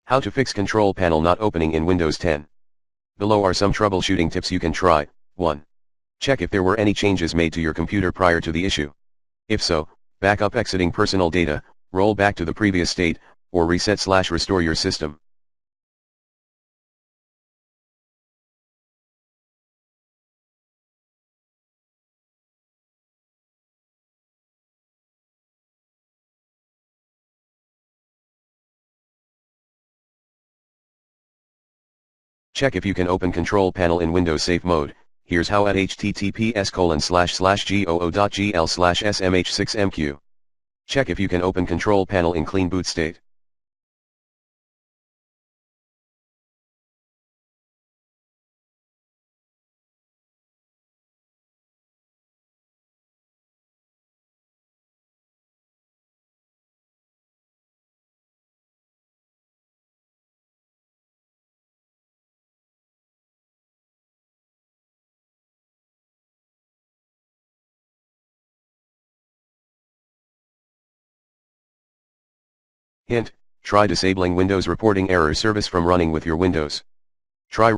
How to fix control panel not opening in Windows 10. Below are some troubleshooting tips you can try. 1. Check if there were any changes made to your computer prior to the issue. If so, back up exiting personal data, roll back to the previous state, or reset/restore your system. Check if you can open control panel in Windows Safe Mode. Here's how at https://goo.gl/smh6mq. Check if you can open control panel in clean boot state. Hint, try disabling Windows reporting error service from running with your Windows. Try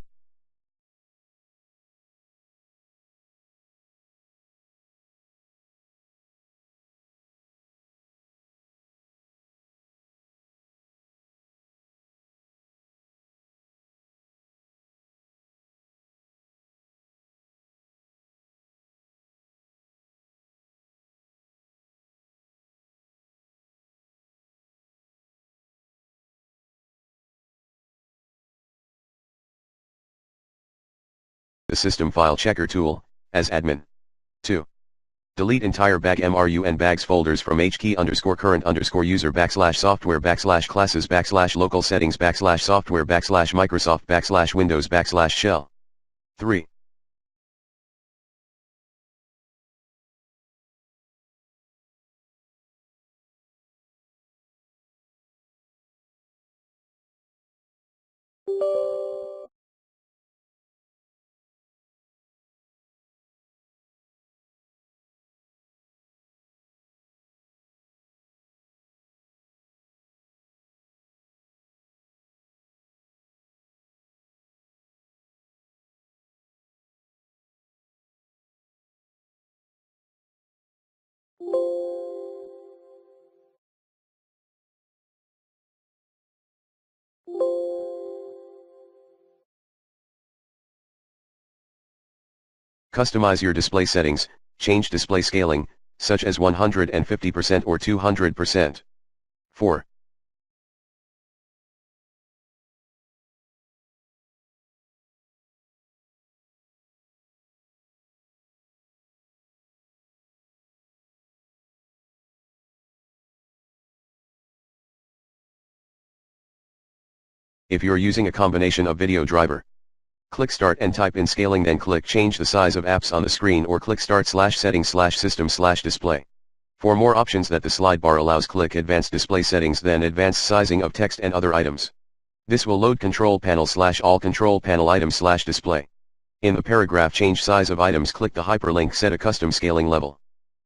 the system file checker tool, as admin. 2. Delete entire bag MRU and bags folders from hkey_current_user /software/classes/local settings/software/Microsoft/Windows/shell. 3. Customize your display settings, change display scaling, such as 150% or 200%. 4. If you're using a combination of video driver, click Start and type in scaling, then click Change the size of apps on the screen, or click Start/Settings/System/Display. For more options that the slide bar allows, click Advanced Display Settings, then Advanced Sizing of Text and Other Items. This will load Control Panel/All Control Panel Items/Display. In the paragraph Change Size of Items, click the hyperlink Set a Custom Scaling Level.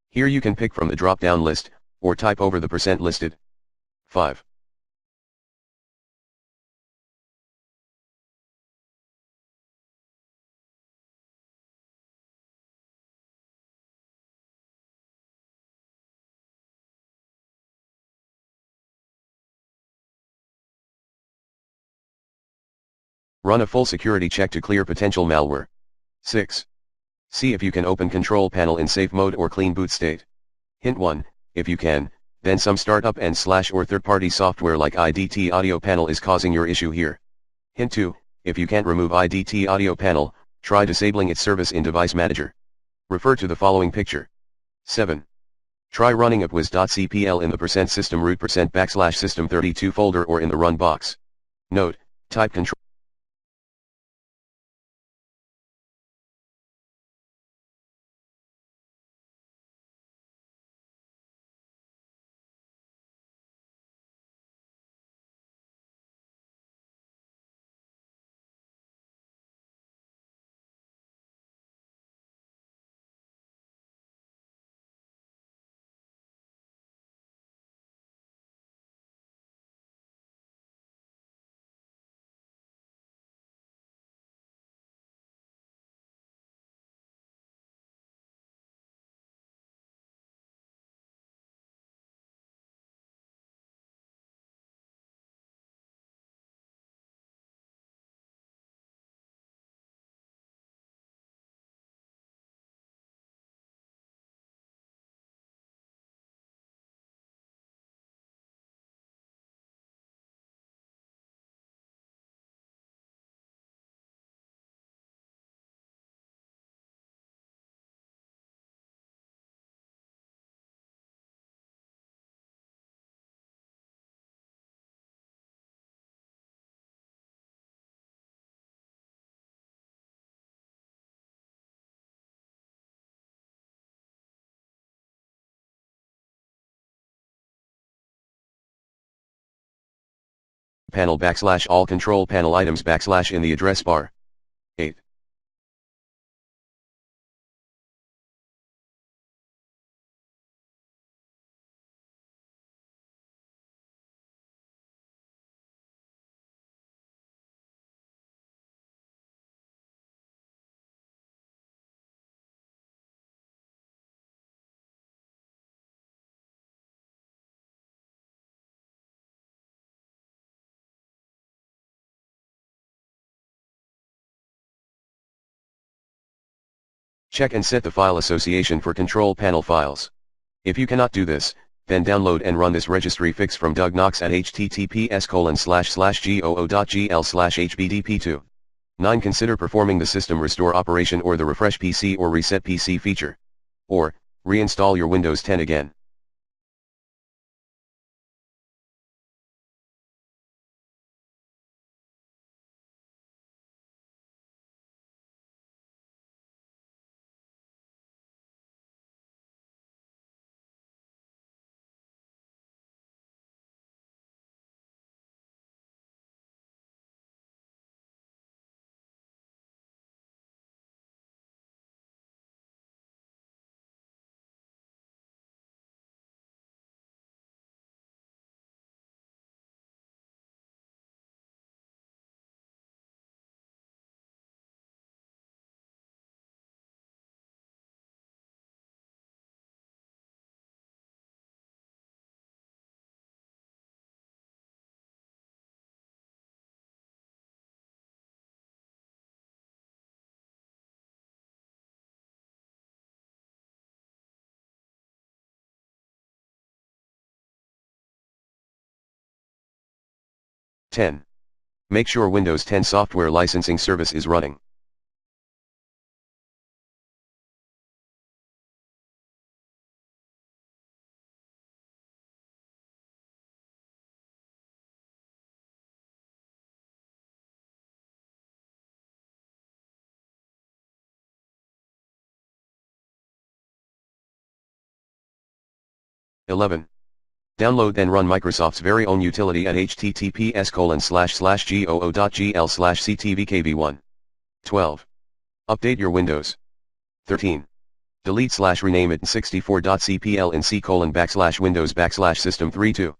Here you can pick from the drop-down list, or type over the percent listed. 5. Run a full security check to clear potential malware. 6. See if you can open control panel in safe mode or clean boot state. Hint 1, if you can, then some startup and/or third-party software like IDT Audio Panel is causing your issue here. Hint 2, if you can't remove IDT Audio Panel, try disabling its service in Device Manager. Refer to the following picture. 7. Try running upwiz.cpl in the %system root %system32 folder or in the run box. Note, type control panel / all control panel items / in the address bar. 8. Check and set the file association for control panel files. If you cannot do this, then download and run this registry fix from Doug Knox at https://goo.gl/hbdp2. 9. Consider performing the system restore operation or the refresh PC or reset PC feature. Or, reinstall your Windows 10 again. Ten. Make sure Windows 10 software licensing service is running. 11. Download and run Microsoft's very own utility at https://goo.gl/ctvkv1. 12. Update your Windows. 13. Delete/rename it 64.cpl in c:\windows \system32.